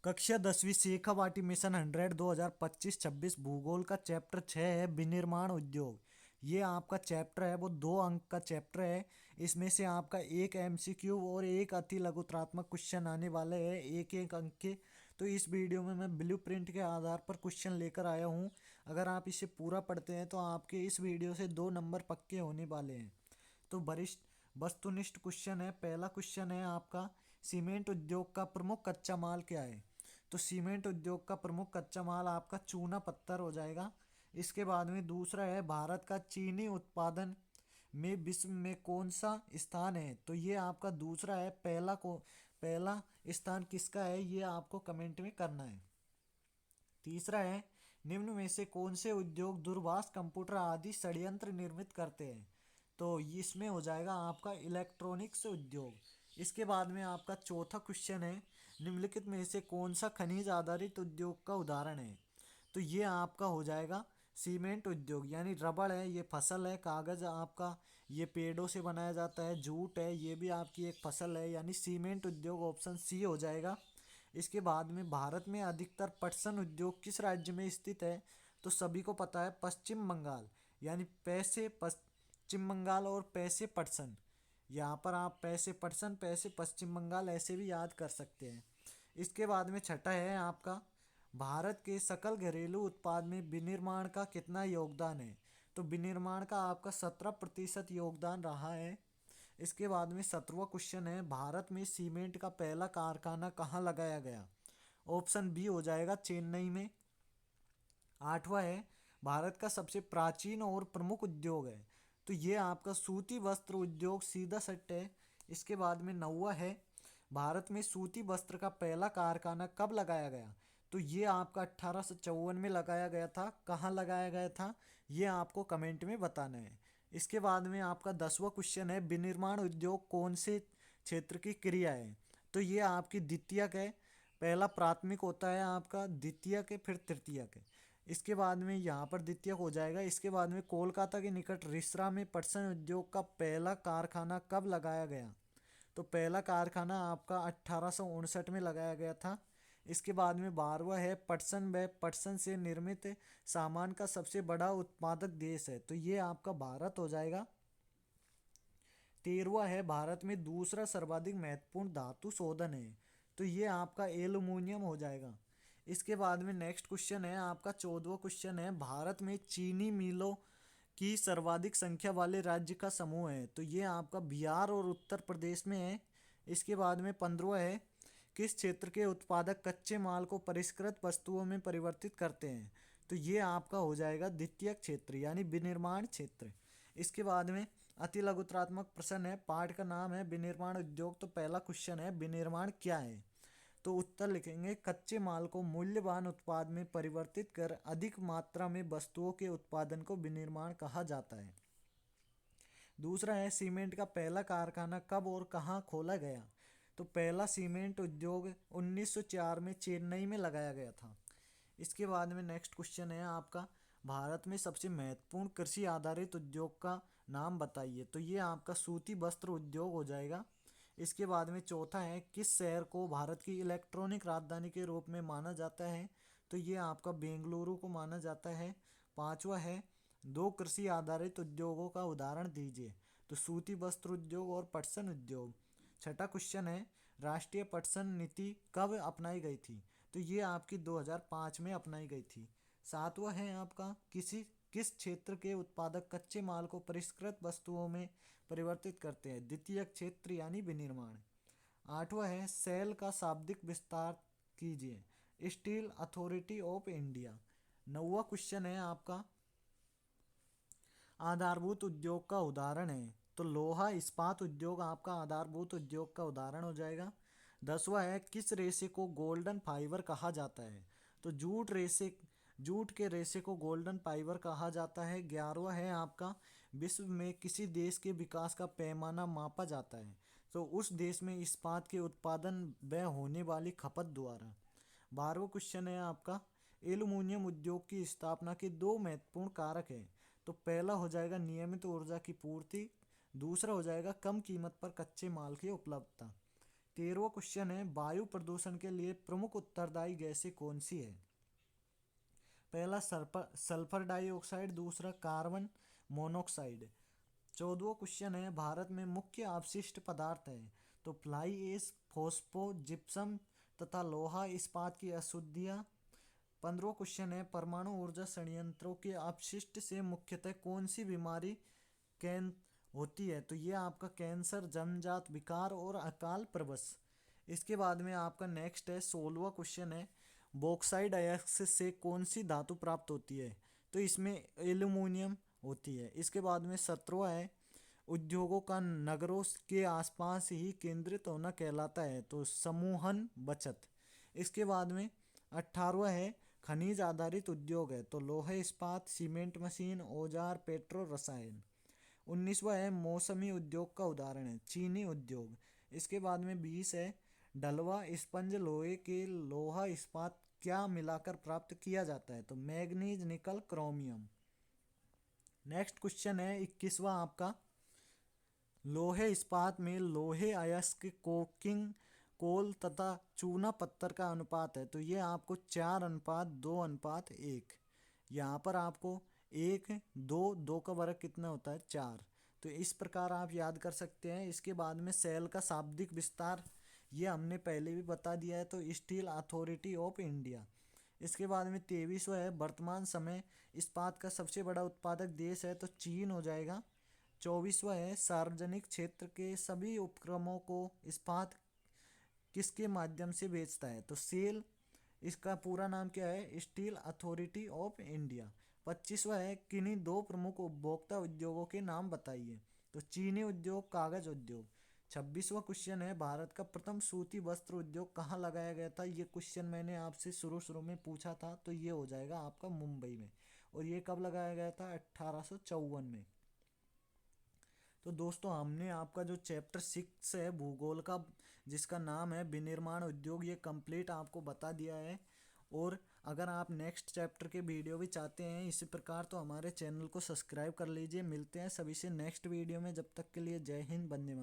कक्षा 10वीं शेखावाटी मिशन 100 2025-26 भूगोल का चैप्टर 6 है विनिर्माण उद्योग। ये आपका चैप्टर है वो 2 अंक का चैप्टर है। इसमें से आपका एक एमसीक्यू और एक अति लघुत्रात्मक क्वेश्चन आने वाले हैं एक एक अंक के। तो इस वीडियो में मैं ब्लू प्रिंट के आधार पर क्वेश्चन लेकर आया हूँ। अगर आप इसे पूरा पढ़ते हैं तो आपके इस वीडियो से 2 नंबर पक्के होने वाले हैं। तो वरिष्ठ वस्तुनिष्ठ क्वेश्चन है। पहला क्वेश्चन है आपका, सीमेंट उद्योग का प्रमुख कच्चा माल क्या है? तो सीमेंट उद्योग का प्रमुख कच्चा माल आपका चूना पत्थर हो जाएगा। इसके बाद में दूसरा है, भारत का चीनी उत्पादन में विश्व में कौन सा स्थान है? तो ये आपका दूसरा है। पहला स्थान किसका है ये आपको कमेंट में करना है। तीसरा है, निम्न में से कौन से उद्योग दूरभाष कंप्यूटर आदि षड्यंत्र निर्मित करते हैं? तो इसमें हो जाएगा आपका इलेक्ट्रॉनिक्स उद्योग। इसके बाद में आपका चौथा क्वेश्चन है, निम्नलिखित में से कौन सा खनिज आधारित उद्योग का उदाहरण है? तो ये आपका हो जाएगा सीमेंट उद्योग, यानी रबड़ है, ये फसल है, कागज़ आपका ये पेड़ों से बनाया जाता है, जूट है, ये भी आपकी एक फसल है, यानी सीमेंट उद्योग ऑप्शन सी हो जाएगा। इसके बाद में भारत में अधिकतर पटसन उद्योग किस राज्य में स्थित है? तो सभी को पता है पश्चिम बंगाल, यानी पैसे पश्चिम बंगाल और पैसे पटसन। यहाँ पर आप पैसे पटसन पैसे पश्चिम बंगाल ऐसे भी याद कर सकते हैं। इसके बाद में छठा है आपका, भारत के सकल घरेलू उत्पाद में विनिर्माण का कितना योगदान है? तो विनिर्माण का आपका 17% योगदान रहा है। इसके बाद में 17वां क्वेश्चन है, भारत में सीमेंट का पहला कारखाना कहाँ लगाया गया? ऑप्शन बी हो जाएगा चेन्नई में। आठवां है, भारत का सबसे प्राचीन और प्रमुख उद्योग है? तो ये आपका सूती वस्त्र उद्योग सीधा सट है। इसके बाद में नौवा है, भारत में सूती वस्त्र का पहला कारखाना कब लगाया गया? तो ये आपका 1854 में लगाया गया था। कहाँ लगाया गया था ये आपको कमेंट में बताना है। इसके बाद में आपका 10वां क्वेश्चन है, विनिर्माण उद्योग कौन से क्षेत्र की क्रिया है? तो ये आपकी द्वितीयक है। पहला प्राथमिक होता है आपका, द्वितीयक है, फिर तृतीयक है। इसके बाद में यहाँ पर द्वितीयक हो जाएगा। इसके बाद में कोलकाता के निकट रिसरा में पटसन उद्योग का पहला कारखाना कब लगाया गया? तो पहला कारखाना आपका 1859 में लगाया गया था। इसके बाद में 12वां है, पटसन व पटसन से निर्मित सामान का सबसे बड़ा उत्पादक देश है? तो ये आपका भारत हो जाएगा। 13वां है, भारत में दूसरा सर्वाधिक महत्वपूर्ण धातु शोधन है? तो ये आपका एल्यूमिनियम हो जाएगा। इसके बाद में नेक्स्ट क्वेश्चन है आपका 14वां क्वेश्चन है, भारत में चीनी मिलों की सर्वाधिक संख्या वाले राज्य का समूह है? तो ये आपका बिहार और उत्तर प्रदेश में है। इसके बाद में 15वां है, किस क्षेत्र के उत्पादक कच्चे माल को परिष्कृत वस्तुओं में परिवर्तित करते हैं? तो ये आपका हो जाएगा द्वितीयक क्षेत्र, यानी विनिर्माण क्षेत्र। इसके बाद में अति लघुत्रात्मक प्रश्न है, पाठ का नाम है विनिर्माण उद्योग। तो पहला क्वेश्चन है, विनिर्माण क्या है? तो उत्तर लिखेंगे, कच्चे माल को मूल्यवान उत्पाद में परिवर्तित कर अधिक मात्रा में वस्तुओं के उत्पादन को विनिर्माण कहा जाता है। दूसरा है, सीमेंट का पहला कारखाना कब और कहाँ खोला गया? तो पहला सीमेंट उद्योग 1904 में चेन्नई में लगाया गया था। इसके बाद में नेक्स्ट क्वेश्चन है आपका, भारत में सबसे महत्वपूर्ण कृषि आधारित उद्योग का नाम बताइए? तो ये आपका सूती वस्त्र उद्योग हो जाएगा। इसके बाद में चौथा है, किस शहर को भारत की इलेक्ट्रॉनिक राजधानी के रूप में माना जाता है? तो ये आपका बेंगलुरु को माना जाता है। पांचवा है, दो कृषि आधारित उद्योगों का उदाहरण दीजिए? तो सूती वस्त्र उद्योग और पटसन उद्योग। छठा क्वेश्चन है, राष्ट्रीय पटसन नीति कब अपनाई गई थी? तो ये आपकी 2005 में अपनाई गई थी। सातवां है आपका, किस क्षेत्र के उत्पादक कच्चे माल को परिष्कृत वस्तुओं में परिवर्तित करते हैं? द्वितीयक क्षेत्र, यानी विनिर्माण। आठवां है, सेल का शाब्दिक विस्तार कीजिए? Steel Authority of India. नौवां क्वेश्चन है आपका, आधारभूत उद्योग का उदाहरण है? तो लोहा इस्पात उद्योग आपका आधारभूत उद्योग का उदाहरण हो जाएगा। 10वां है, किस रेशे को गोल्डन फाइबर कहा जाता है? तो जूट के रेशे को गोल्डन फाइबर कहा जाता है। 11वां है आपका, विश्व में किसी देश के विकास का पैमाना मापा जाता है? तो उस देश में इस्पात के उत्पादन व होने वाली खपत द्वारा। 12वां क्वेश्चन है आपका, एल्यूमीनियम उद्योग की स्थापना के दो महत्वपूर्ण कारक हैं? तो पहला हो जाएगा नियमित ऊर्जा की पूर्ति, दूसरा हो जाएगा कम कीमत पर कच्चे माल की उपलब्धता। 13वां क्वेश्चन है, वायु प्रदूषण के लिए प्रमुख उत्तरदायी गैसें कौन सी है? पहला सल्फर डाइऑक्साइड, दूसरा कार्बन मोनोऑक्साइड। 14वां क्वेश्चन है, भारत में मुख्य अपशिष्ट पदार्थ है? तो फ्लाई एश, फॉस्फो, जिप्सम तथा लोहा इस्पात की अशुद्धियाँ। 15वां क्वेश्चन है, परमाणु ऊर्जा संयंत्रों के अपशिष्ट से मुख्यतः कौन सी बीमारी कैन होती है? तो ये आपका कैंसर, जन्मजात विकार और अकाल प्रवश। इसके बाद में आपका नेक्स्ट है 16वां क्वेश्चन है, बॉक्साइड अयस्क से कौन सी धातु प्राप्त होती है? तो इसमें एल्यूमिनियम होती है। इसके बाद में 17वां है, उद्योगों का नगरों के आसपास ही केंद्रित होना कहलाता है? तो समूहन बचत। इसके बाद में 18वां है, खनिज आधारित उद्योग है? तो लोहे इस्पात, सीमेंट मशीन, औजार, पेट्रो रसायन। 19वां है, मौसमी उद्योग का उदाहरण है? चीनी उद्योग। इसके बाद में 20 है, ढलवा स्पंज लोहे के लोहा इस्पात क्या मिलाकर प्राप्त किया जाता है? तो मैग्नीज, निकल, क्रोमियम। नेक्स्ट क्वेश्चन है 21वां आपका, लोहे इस्पात में लोहे अयस्क, कोकिंग कोल तथा चूना पत्थर का अनुपात है? तो ये आपको 4:2:1। यहाँ पर आपको 1:2 का वर्ग कितना होता है? 4। तो इस प्रकार आप याद कर सकते हैं। इसके बाद में सेल का शाब्दिक विस्तार, ये हमने पहले भी बता दिया है, तो स्टील अथॉरिटी ऑफ इंडिया। इसके बाद में 23वां है, वर्तमान समय इस्पात का सबसे बड़ा उत्पादक देश है? तो चीन हो जाएगा। 24वां है, सार्वजनिक क्षेत्र के सभी उपक्रमों को इस्पात किसके माध्यम से बेचता है? तो सेल। इसका पूरा नाम क्या है? Steel Authority of India. 25वां है, किन्हीं दो प्रमुख उपभोक्ता उद्योगों के नाम बताइए? तो चीनी उद्योग, कागज उद्योग। 26वां क्वेश्चन है, भारत का प्रथम सूती वस्त्र उद्योग कहाँ लगाया गया था? ये क्वेश्चन मैंने आपसे शुरू में पूछा था, तो ये हो जाएगा आपका मुंबई में। और ये कब लगाया गया था? 1854 में। तो दोस्तों, हमने आपका जो चैप्टर 6 है भूगोल का, जिसका नाम है विनिर्माण उद्योग, ये कंप्लीट आपको बता दिया है। और अगर आप नेक्स्ट चैप्टर के वीडियो भी चाहते हैं इसी प्रकार, तो हमारे चैनल को सब्सक्राइब कर लीजिए। मिलते हैं सभी से नेक्स्ट वीडियो में, जब तक के लिए जय हिंद, वंदे मातरम।